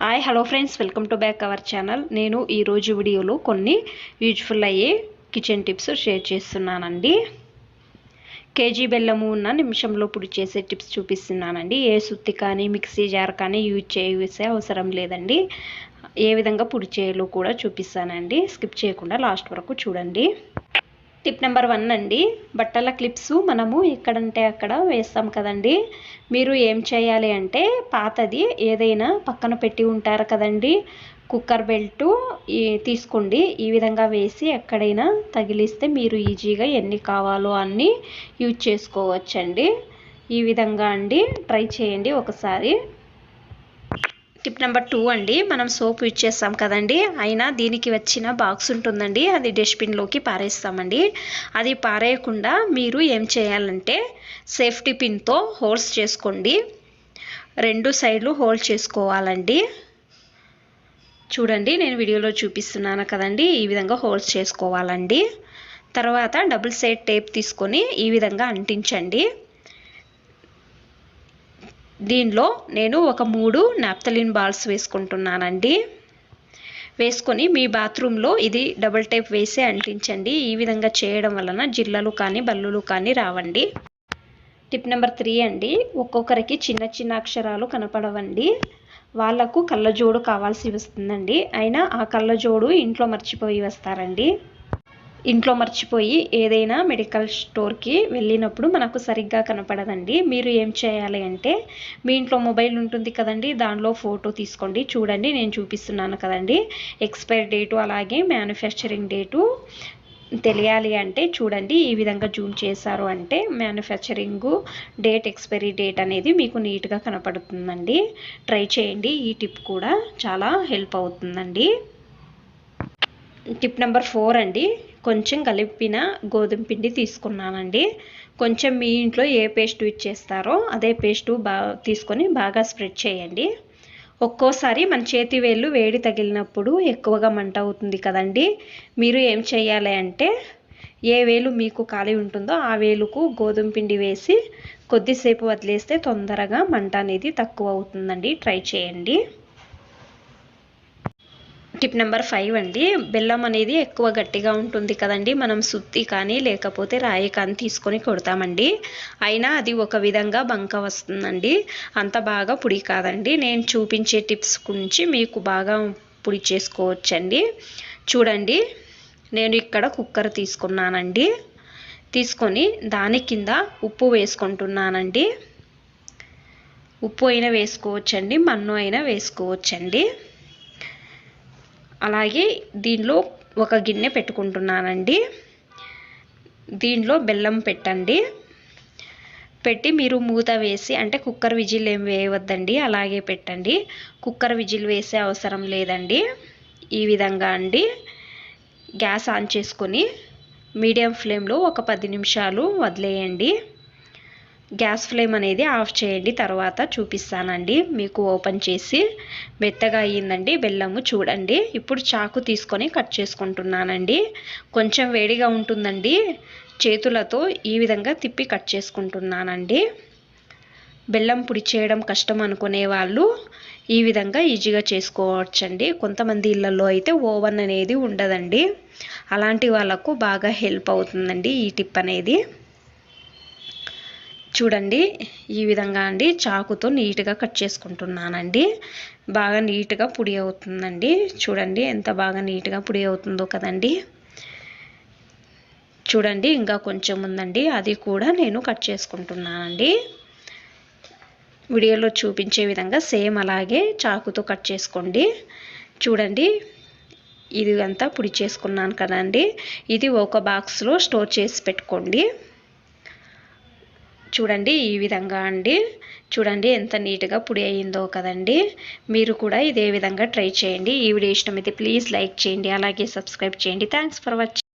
Hi hello friends, welcome to back our channel. నేను ఈరోజు వీడియోలో కొన్ని యూజ్ఫుల్ అయ్యే కిచెన్ టిప్స్ షేర్ చేస్తున్నానండి. కేజీ బెల్లము ఉన్న నిమిషంలో పొడి చేసే టిప్స్ చూపిస్తున్నానండి. ఏ సుత్తి కానీ మిక్సీ జార్ కానీ యూజ్ చేసే అవసరం లేదండి. ఏ విధంగా పొడి చేయాలో కూడా చూపిస్తానండి. స్కిప్ చేయకుండా లాస్ట్ వరకు చూడండి. టిప్ నెంబర్ 1 అండి, బట్టల క్లిప్స్ మనము ఎక్కడంటే అక్కడ వేస్తాం కదండి. మీరు ఏం చేయాలి అంటే, పాతది ఏదైనా పక్కన పెట్టి ఉంటారు కదండి, కుక్కర్ బెల్ట్ తీసుకోండి. ఈ విధంగా వేసి ఎక్కడైనా తగిలిస్తే మీరు ఈజీగా ఎన్ని కావాలో అన్నీ యూజ్ చేసుకోవచ్చండి. ఈ విధంగా అండి ట్రై చేయండి ఒకసారి. టిప్ నెంబర్ 2 అండి, మనం సోప్ యూజ్ చేస్తాం కదండి, అయినా దీనికి వచ్చిన బాక్స్ ఉంటుందండి, అది డస్ట్బిన్లోకి పారేస్తామండి. అది పారేయకుండా మీరు ఏం చేయాలంటే, సేఫ్టీ పిన్తో హోల్స్ చేసుకోండి. 2 సైడ్లు హోల్డ్ చేసుకోవాలండి. చూడండి, నేను వీడియోలో చూపిస్తున్నాను కదండి, ఈ విధంగా హోల్స్ చేసుకోవాలండి. తర్వాత డబుల్ సైడ్ టేప్ తీసుకొని ఈ విధంగా అంటించండి. దీనిలో నేను ఒక 3 నాప్థలిన్ బాల్స్ వేసుకుంటున్నానండి. వేసుకొని మీ బాత్రూంలో ఇది డబుల్ టేప్ వేసి అంటించండి. ఈ విధంగా చేయడం వలన జిల్లలు కానీ బల్లులు కానీ రావండి. టిప్ నెంబర్ 3 అండి, ఒక్కొక్కరికి చిన్న చిన్న అక్షరాలు కనపడవండి. వాళ్లకు కళ్ళజోడు కావాల్సి వస్తుందండి. అయినా ఆ కళ్ళజోడు ఇంట్లో మర్చిపోయి వస్తారండి. ఇంట్లో మర్చిపోయి ఏదైనా మెడికల్ స్టోర్కి వెళ్ళినప్పుడు మనకు సరిగ్గా కనపడదండి. మీరు ఏం చేయాలి అంటే, మీ ఇంట్లో మొబైల్ ఉంటుంది కదండి, దానిలో ఫోటో తీసుకోండి. చూడండి, నేను చూపిస్తున్నాను కదండి, ఎక్స్పైరీ డేటు అలాగే మ్యానుఫ్యాక్చరింగ్ డేటు తెలియాలి అంటే చూడండి, ఈ విధంగా జూమ్ చేశారు అంటే మ్యానుఫ్యాక్చరింగ్ డేట్, ఎక్స్పైరీ డేట్ అనేది మీకు నీట్గా కనపడుతుందండి. ట్రై చేయండి. ఈ టిప్ కూడా చాలా హెల్ప్ అవుతుందండి. టిప్ నెంబర్ 4 అండి, కొంచెం కలిపిన గోధుమ పిండి తీసుకున్నానండి. కొంచెం మీ ఇంట్లో ఏ పేస్ట్ యూజ్ చేస్తారో అదే పేస్టు తీసుకొని బాగా స్ప్రెడ్ చేయండి. ఒక్కోసారి మన చేతి వేళ్ళు వేడి తగిలినప్పుడు ఎక్కువగా మంట అవుతుంది కదండి. మీరు ఏం చేయాలి అంటే, ఏ వేలు మీకు ఖాళీ ఉంటుందో ఆ వేలుకు గోధుమ పిండి వేసి కొద్దిసేపు వదిలేస్తే తొందరగా మంట అనేది తక్కువ అవుతుందండి. ట్రై చేయండి. టిప్ నెంబర్ 5 అండి, బెల్లం అనేది ఎక్కువ గట్టిగా ఉంటుంది కదండి. మనం సుత్తి కానీ లేకపోతే రాయి కానీ తీసుకొని కొడతామండి. అయినా అది ఒక విధంగా బంక వస్తుందండి. అంత బాగా పొడి కాదండి. నేను చూపించే టిప్స్ గురించి మీకు బాగా పొడి చేసుకోవచ్చండి. చూడండి, నేను ఇక్కడ కుక్కర్ తీసుకున్నానండి. తీసుకొని దాని కింద ఉప్పు వేసుకుంటున్నానండి. ఉప్పు అయినా వేసుకోవచ్చండి, మన్ను అయినా వేసుకోవచ్చండి. అలాగే దీనిలో ఒక గిన్నె పెట్టుకుంటున్నానండి. దీనిలో బెల్లం పెట్టండి. పెట్టి మీరు మూత వేసి, అంటే కుక్కర్ విజిల్ ఏం వేయవద్దండి, అలాగే పెట్టండి. కుక్కర్ విజిల్ వేసే అవసరం లేదండి. ఈ విధంగా అండి గ్యాస్ ఆన్ చేసుకొని మీడియం ఫ్లేమ్లో ఒక 10 నిమిషాలు వదిలేయండి. గ్యాస్ ఫ్లేమ్ అనేది ఆఫ్ చేయండి. తర్వాత చూపిస్తానండి మీకు ఓపెన్ చేసి. మెత్తగా అయ్యిందండి బెల్లము. చూడండి, ఇప్పుడు చాకు తీసుకొని కట్ చేసుకుంటున్నానండి. కొంచెం వేడిగా ఉంటుందండి, చేతులతో ఈ విధంగా తిప్పి కట్ చేసుకుంటున్నానండి. బెల్లం పొడి చేయడం కష్టం అనుకునే వాళ్ళు ఈ విధంగా ఈజీగా చేసుకోవచ్చండి. కొంతమంది ఇళ్లలో అయితే ఓవెన్ అనేది ఉండదండి. అలాంటి వాళ్ళకు బాగా హెల్ప్ అవుతుందండి ఈ టిప్ అనేది. చూడండి, ఈ విధంగా అండి చాకుతో నీట్గా కట్ చేసుకుంటున్నానండి. బాగా నీట్గా పొడి అవుతుందండి. చూడండి ఎంత బాగా నీట్గా పొడి అవుతుందో కదండి. చూడండి, ఇంకా కొంచెం ఉందండి, అది కూడా నేను కట్ చేసుకుంటున్నానండి. వీడియోలో చూపించే విధంగా సేమ్ అలాగే చాకుతో కట్ చేసుకోండి. చూడండి, ఇది అంతా పొడి చేసుకున్నాను కదండి. ఇది ఒక బాక్స్లో స్టోర్ చేసి పెట్టుకోండి. చూడండి, ఈ విధంగా అండి. చూడండి ఎంత నీట్గా పొడి అయ్యిందో కదండి. మీరు కూడా ఇదే విధంగా ట్రై చేయండి. ఈ వీడియో ఇష్టమైతే ప్లీజ్ లైక్ చేయండి, అలాగే సబ్స్క్రైబ్ చేయండి. Thanks for watching.